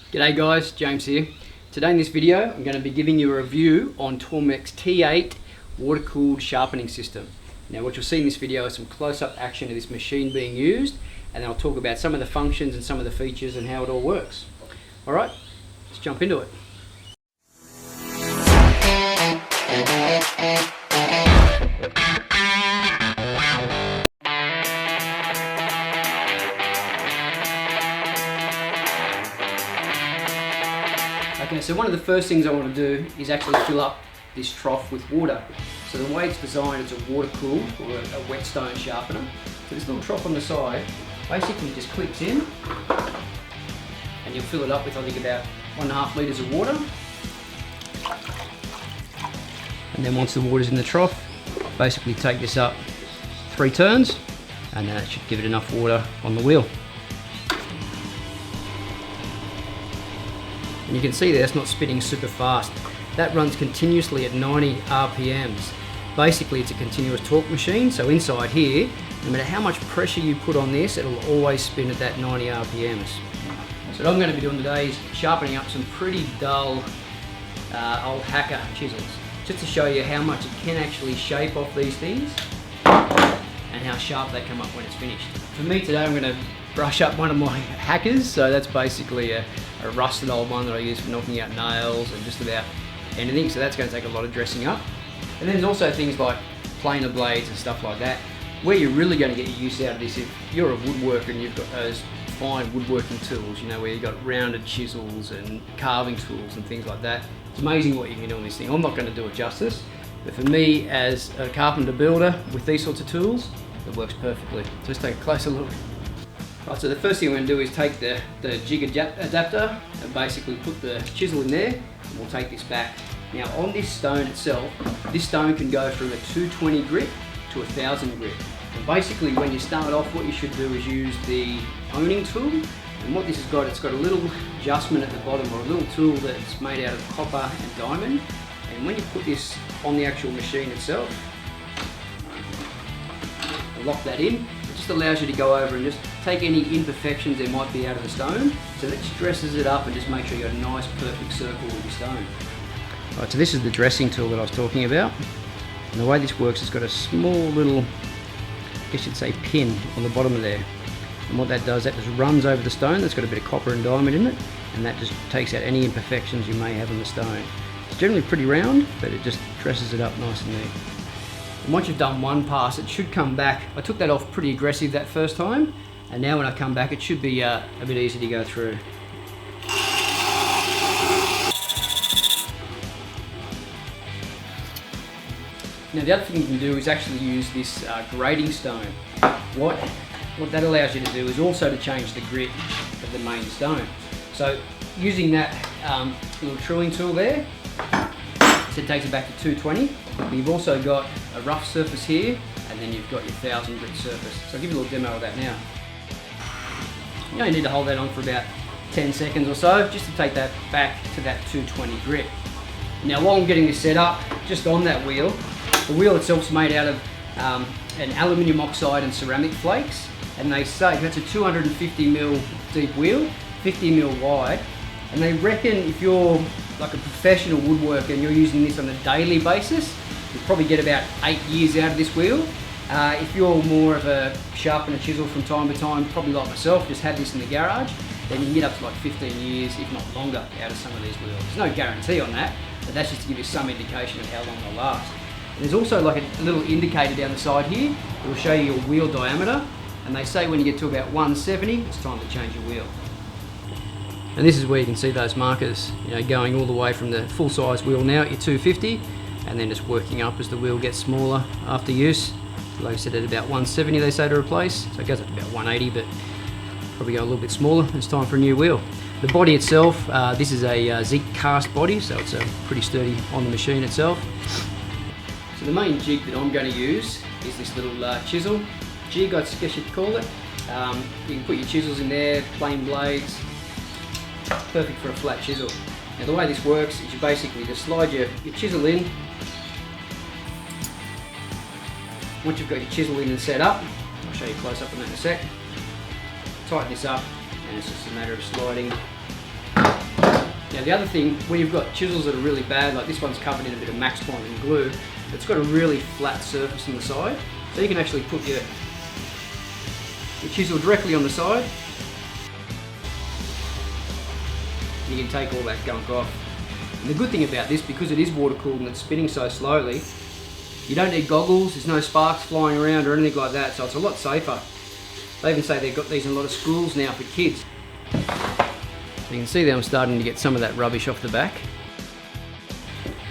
G'day guys, James here. Today in this video I'm going to be giving you a review on Tormek's T8 water-cooled sharpening system. Now what you'll see in this video is some close-up action of this machine being used, and then I'll talk about some of the functions and some of the features and how it all works. Alright, let's jump into it. Okay, so one of the first things I want to do is actually fill up this trough with water. So the way it's designed, it's a water cooled or a whetstone sharpener. So this little trough on the side basically just clips in, and you'll fill it up with I think about 1.5 litres of water. And then once the water's in the trough, basically take this up 3 turns, and then that should give it enough water on the wheel. And you can see there it's not spinning super fast. That runs continuously at 90 RPMs. Basically it's a continuous torque machine, so inside here, no matter how much pressure you put on this, it'll always spin at that 90 RPMs. So what I'm going to be doing today is sharpening up some pretty dull old hacker chisels, just to show you how much it can actually shape off these things and how sharp they come up when it's finished. For me today I'm going to brush up one of my hackers, so that's basically a rusted old one that I use for knocking out nails and just about anything, so that's going to take a lot of dressing up. And then there's also things like planer blades and stuff like that. Where you're really going to get your use out of this, if you're a woodworker and you've got those fine woodworking tools, you know, where you've got rounded chisels and carving tools and things like that, it's amazing what you can do on this thing. I'm not going to do it justice, but for me as a carpenter builder with these sorts of tools, it works perfectly. So let's take a closer look. Right, so the first thing we're going to do is take the jig adapter and basically put the chisel in there, and we'll take this back. Now on this stone itself, this stone can go from a 220 grit to 1000 grit. And basically when you start off, what you should do is use the honing tool. And what this has got, it's got a little adjustment at the bottom, or a little tool that's made out of copper and diamond. And when you put this on the actual machine itself, and lock that in, it just allows you to go over and just take any imperfections there might be out of the stone. So that just dresses it up and just make sure you got a nice perfect circle with your stone. Right, so this is the dressing tool that I was talking about. And the way this works, it's got a small little, I guess you'd say, pin on the bottom of there. And what that does, that just runs over the stone. That's got a bit of copper and diamond in it, and that just takes out any imperfections you may have on the stone. It's generally pretty round, but it just dresses it up nice and neat. And once you've done one pass, it should come back. I took that off pretty aggressive that first time, and now when I come back, it should be a bit easy to go through. Now the other thing you can do is actually use this grating stone. What that allows you to do is also to change the grit of the main stone. So using that little trilling tool there, so it takes it back to 220. But you've also got a rough surface here, and then you've got your 1000 grit surface. So I'll give you a little demo of that now. You only need to hold that on for about 10 seconds or so, just to take that back to that 220 grit. Now while I'm getting this set up, just on that wheel, the wheel itself is made out of an aluminium oxide and ceramic flakes, and they say that's a 250mm deep wheel, 50mm wide, and they reckon if you're like a professional woodworker and you're using this on a daily basis, you'll probably get about 8 years out of this wheel. If you're more of a sharpener chisel from time to time, probably like myself, just had this in the garage, then you can get up to like 15 years, if not longer, out of some of these wheels. There's no guarantee on that, but that's just to give you some indication of how long they'll last. And there's also like a little indicator down the side here that will show you your wheel diameter, and they say when you get to about 170, it's time to change your wheel. And this is where you can see those markers, you know, going all the way from the full size wheel now at your 250, and then just working up as the wheel gets smaller after use. Like I said, at about 170 they say to replace, so it goes up to about 180, but probably go a little bit smaller. It's time for a new wheel. The body itself, this is a zinc cast body, so it's pretty sturdy on the machine itself. So the main jig that I'm going to use is this little chisel jig, I guess you'd call it. You can put your chisels in there, plain blades, perfect for a flat chisel. Now the way this works is you basically just slide your chisel in. Once you've got your chisel in and set up, I'll show you close up on that in a sec, tighten this up, and it's just a matter of sliding Now the other thing, when you've got chisels that are really bad, like this one's covered in a bit of Max Bond and glue, it's got a really flat surface on the side, so you can actually put your chisel directly on the side. You can take all that gunk off. And the good thing about this, because it is water cooled and it's spinning so slowly, you don't need goggles, there's no sparks flying around or anything like that, so it's a lot safer. They even say they've got these in a lot of schools now for kids. You can see that I'm starting to get some of that rubbish off the back.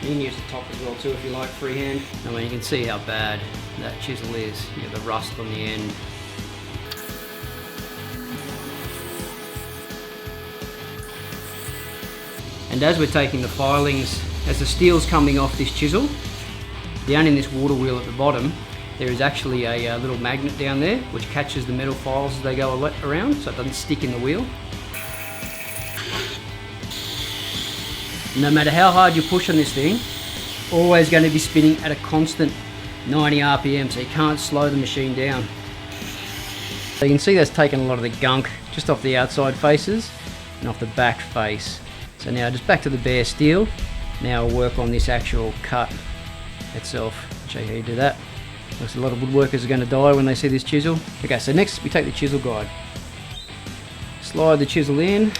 You can use the top as well too if you like freehand. I mean, you can see how bad that chisel is. You get the rust on the end. And as we're taking the filings, as the steel's coming off this chisel, down in this water wheel at the bottom, there is actually a little magnet down there which catches the metal files as they go around, so it doesn't stick in the wheel. No matter how hard you push on this thing, always going to be spinning at a constant 90 RPM, so you can't slow the machine down. So you can see that's taken a lot of the gunk just off the outside faces and off the back face. So now just back to the bare steel. Now I'll work on this actual cut itself. I'll show you how you do that. Looks a lot of woodworkers are going to die when they see this chisel. Okay, so next we take the chisel guide. Slide the chisel in,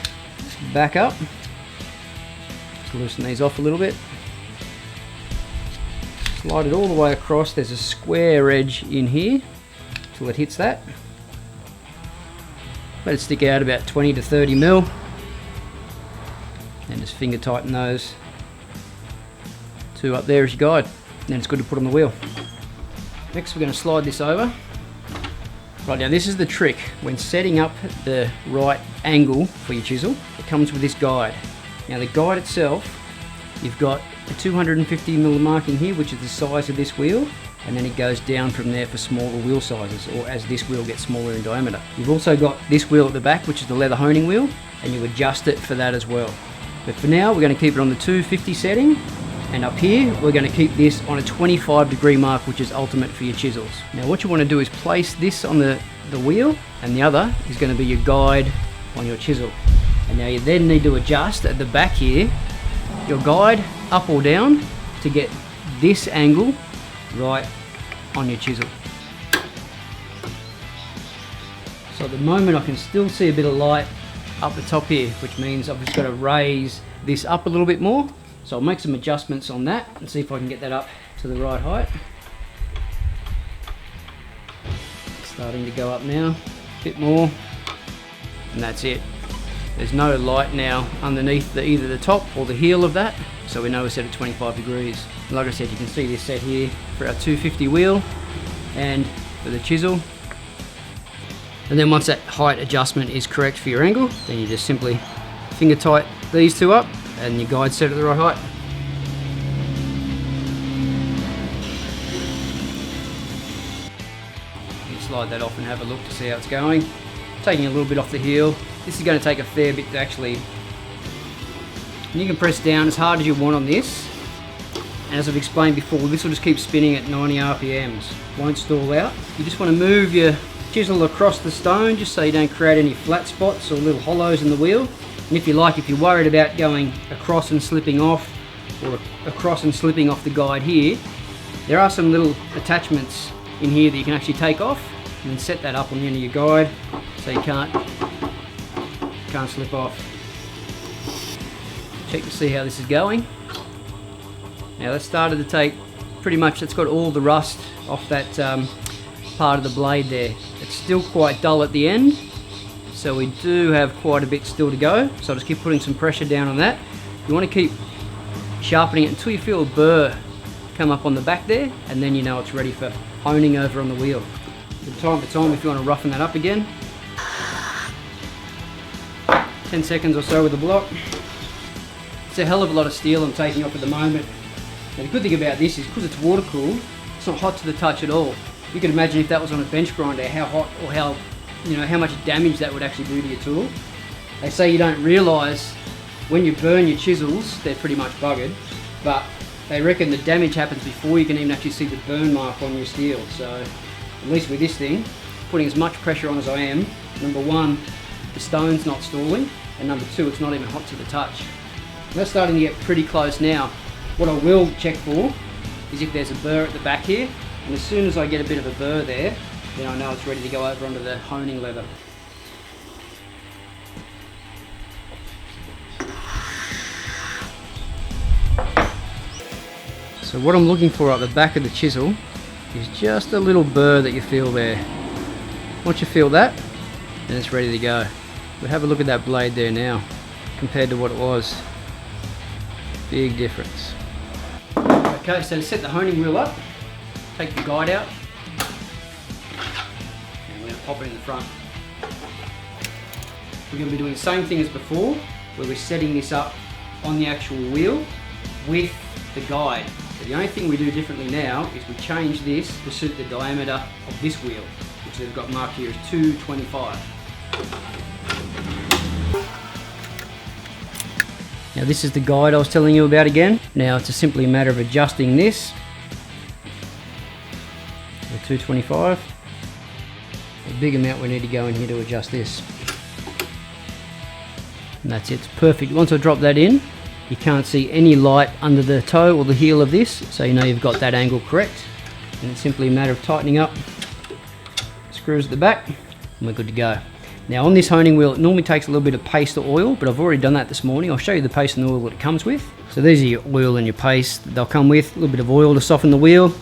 back up. Just loosen these off a little bit. Slide it all the way across. There's a square edge in here till it hits that. Let it stick out about 20 to 30 mil. And just finger tighten those two up there as your guide. Then it's good to put on the wheel. Next we're going to slide this over. Right, now this is the trick. When setting up the right angle for your chisel, it comes with this guide. Now the guide itself, you've got a 250mm marking here, which is the size of this wheel, and then it goes down from there for smaller wheel sizes, or as this wheel gets smaller in diameter. You've also got this wheel at the back, which is the leather honing wheel, and you adjust it for that as well. But for now, we're going to keep it on the 250 setting. And up here, we're going to keep this on a 25-degree mark, which is ultimate for your chisels. Now what you want to do is place this on the wheel, and the other is going to be your guide on your chisel. And now you then need to adjust at the back here, your guide up or down to get this angle right on your chisel. So at the moment I can still see a bit of light up the top here, which means I've just got to raise this up a little bit more. So I'll make some adjustments on that and see if I can get that up to the right height. It's starting to go up now, a bit more, and that's it. There's no light now underneath either the top or the heel of that, so we know we're set at 25 degrees. And like I said, you can see this set here for our 250 wheel and for the chisel. And then once that height adjustment is correct for your angle, then you just simply finger tight these two up and your guide's set at the right height. You can slide that off and have a look to see how it's going. Taking a little bit off the heel. This is going to take a fair bit to actually... And you can press down as hard as you want on this. And as I've explained before, this will just keep spinning at 90 RPMs. Won't stall out. You just want to move your chisel across the stone just so you don't create any flat spots or little hollows in the wheel. And if you're worried about going across and slipping off, or across and slipping off the guide here, there are some little attachments in here that you can actually take off and then set that up on the end of your guide so you can't slip off. Check to see how this is going. Now that's started to take pretty much, it's got all the rust off that part of the blade there. It's still quite dull at the end, so we do have quite a bit still to go, so I'll just keep putting some pressure down on that. You want to keep sharpening it until you feel a burr come up on the back there, and then you know it's ready for honing over on the wheel. From time to time, if you want to roughen that up again, 10 seconds or so with the block. It's a hell of a lot of steel I'm taking off at the moment. Now the good thing about this is because it's water cooled, it's not hot to the touch at all. You can imagine if that was on a bench grinder, how hot or how much damage that would actually do to your tool. They say you don't realise when you burn your chisels, they're pretty much buggered, but they reckon the damage happens before you can even actually see the burn mark on your steel. So at least with this thing, putting as much pressure on as I am, number one, the stone's not stalling, and number two, it's not even hot to the touch. That's starting to get pretty close now. What I will check for is if there's a burr at the back here, and as soon as I get a bit of a burr there, then I know it's ready to go over onto the honing lever. So what I'm looking for at the back of the chisel is just a little burr that you feel there. Once you feel that, then it's ready to go. But have a look at that blade there now, compared to what it was. Big difference. Okay, so to set the honing wheel up, take the guide out, and we're going to pop it in the front. We're going to be doing the same thing as before, where we're setting this up on the actual wheel with the guide. So the only thing we do differently now is we change this to suit the diameter of this wheel, which they've got marked here as 225. Now this is the guide I was telling you about again. Now it's simply a matter of adjusting this to 225. A big amount we need to go in here to adjust this. And that's it, it's perfect. Once I drop that in, you can't see any light under the toe or the heel of this, so you know you've got that angle correct. And it's simply a matter of tightening up, screws at the back, and we're good to go. Now on this honing wheel, it normally takes a little bit of paste or oil, but I've already done that this morning. I'll show you the paste and the oil that it comes with. So these are your oil and your paste that they'll come with. A little bit of oil to soften the wheel,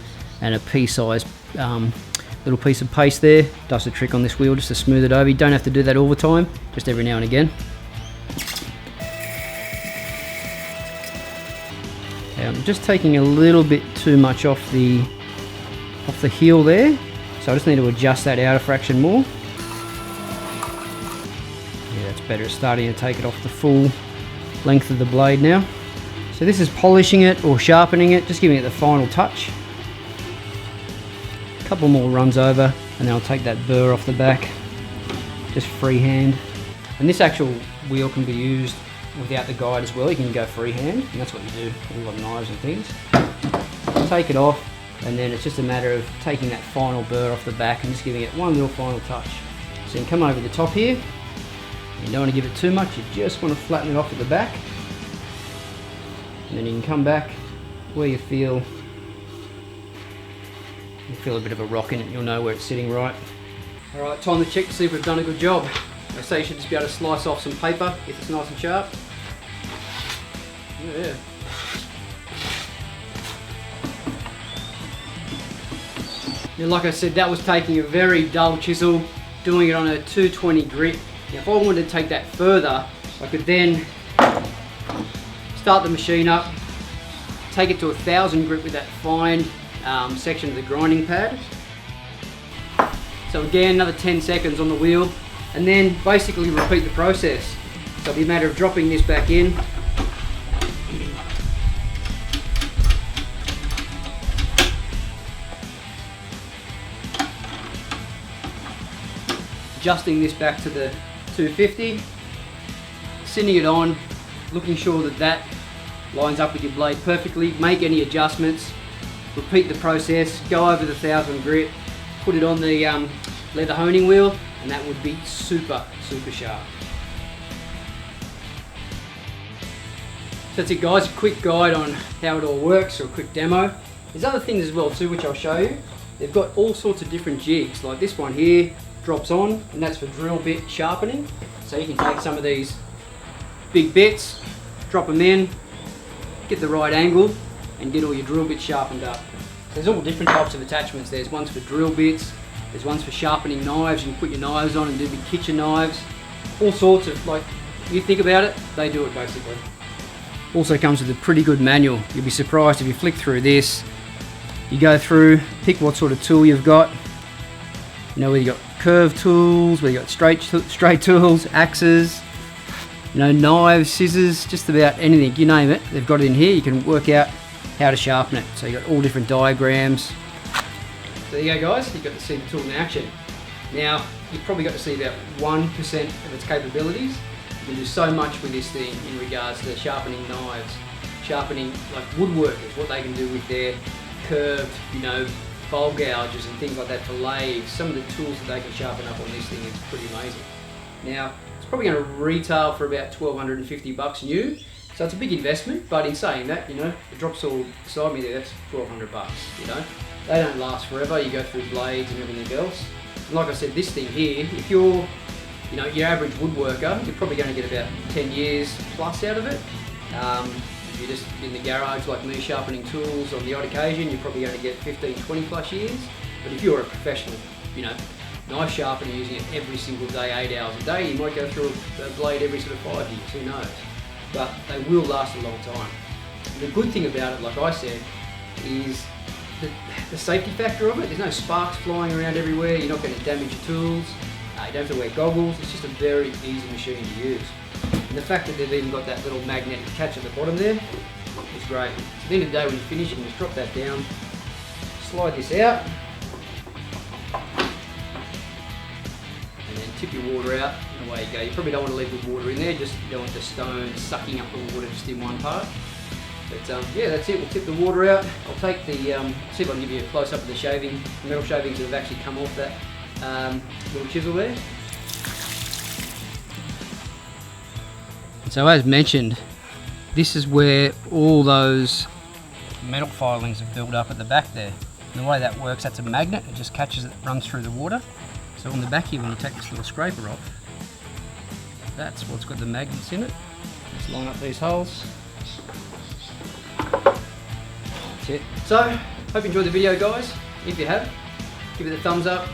and a pea-sized little piece of paste there. Does the trick on this wheel just to smooth it over. You don't have to do that all the time, just every now and again. I'm just taking a little bit too much off the heel there, so I just need to adjust that outer fraction more. Yeah, that's better. It's starting to take it off the full length of the blade now. So this is polishing it or sharpening it, just giving it the final touch. A couple more runs over, and then I'll take that burr off the back, just freehand. And this actual wheel can be used without the guide as well. You can go freehand, and that's what you do with a lot of knives and things. Take it off, and then it's just a matter of taking that final burr off the back and just giving it one little final touch. So you can come over the top here. You don't want to give it too much, you just want to flatten it off at the back. And then you can come back where you feel a bit of a rock in it, you'll know where it's sitting right. Alright, time to check to see if we've done a good job. I say you should just be able to slice off some paper if it's nice and sharp. Yeah. Now, like I said, that was taking a very dull chisel, doing it on a 220 grit. Now, if I wanted to take that further, I could then start the machine up, take it to 1000 grit with that fine section of the grinding pad. So again, another 10 seconds on the wheel, and then basically repeat the process. So it'll be a matter of dropping this back in, adjusting this back to the 250, sitting it on, looking sure that that lines up with your blade perfectly, make any adjustments, repeat the process, go over the 1000 grit, put it on the leather honing wheel, and that would be super sharp. So that's it guys, a quick guide on how it all works, or a quick demo. There's other things as well too which I'll show you. They've got all sorts of different jigs, like this one here drops on, and that's for drill bit sharpening. So you can take some of these big bits, drop them in, get the right angle, and get all your drill bits sharpened up. There's all different types of attachments. There's ones for drill bits, there's ones for sharpening knives. You can put your knives on and do big kitchen knives. All sorts of, like, you think about it, they do it basically. Also comes with a pretty good manual. You'll be surprised if you flick through this. You go through, pick what sort of tool you've got. You know, whether you've got curved tools, whether you've got straight tools, axes, you know, knives, scissors, just about anything, you name it, they've got it in here. You can work out how to sharpen it. So you've got all different diagrams. So there you go guys, you've got to see the tool in action. Now, you've probably got to see about 1% of its capabilities. You can do so much with this thing in regards to sharpening knives, sharpening like woodworkers, what they can do with their curved, you know, bowl gouges and things like that for lathes. Some of the tools that they can sharpen up on this thing is pretty amazing. Now, it's probably going to retail for about $1,250 new. So it's a big investment, but in saying that, you know, the drop saw beside me there, that's $1,200, you know. They don't last forever, you go through blades and everything else. And like I said, this thing here, if you're, you know, your average woodworker, you're probably going to get about 10 years plus out of it. If you're just in the garage like me sharpening tools on the odd occasion, you're probably going to get 15, 20 plus years. But if you're a professional, you know, knife sharpener using it every single day, 8 hours a day, you might go through a blade every sort of 5 years, who knows. But they will last a long time. And the good thing about it, like I said, is the safety factor of it. There's no sparks flying around everywhere, you're not going to damage your tools, you don't have to wear goggles, it's just a very easy machine to use. And the fact that they've even got that little magnetic catch at the bottom there is great. So at the end of the day when you finish, you can just drop that down, slide this out, and then tip your water out, and away you go. You probably don't want to leave the water in there, just you don't want the stone sucking up the water just in one part. But yeah, that's it, we'll tip the water out. I'll take the, see if I can give you a close up of the shaving, the metal shavings that have actually come off that little chisel there. So as mentioned, this is where all those metal filings have built up at the back there. And the way that works, that's a magnet, it just catches it, runs through the water. So on the back here, when you take this little scraper off, that's what's got the magnets in it. Let's line up these holes. That's it. So, hope you enjoyed the video guys. If you have, give it a thumbs up,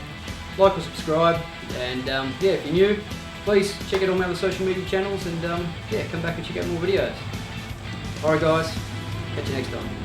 like or subscribe, and yeah, if you're new, please check out all my other social media channels and yeah, come back and check out more videos. Alright guys, catch you next time.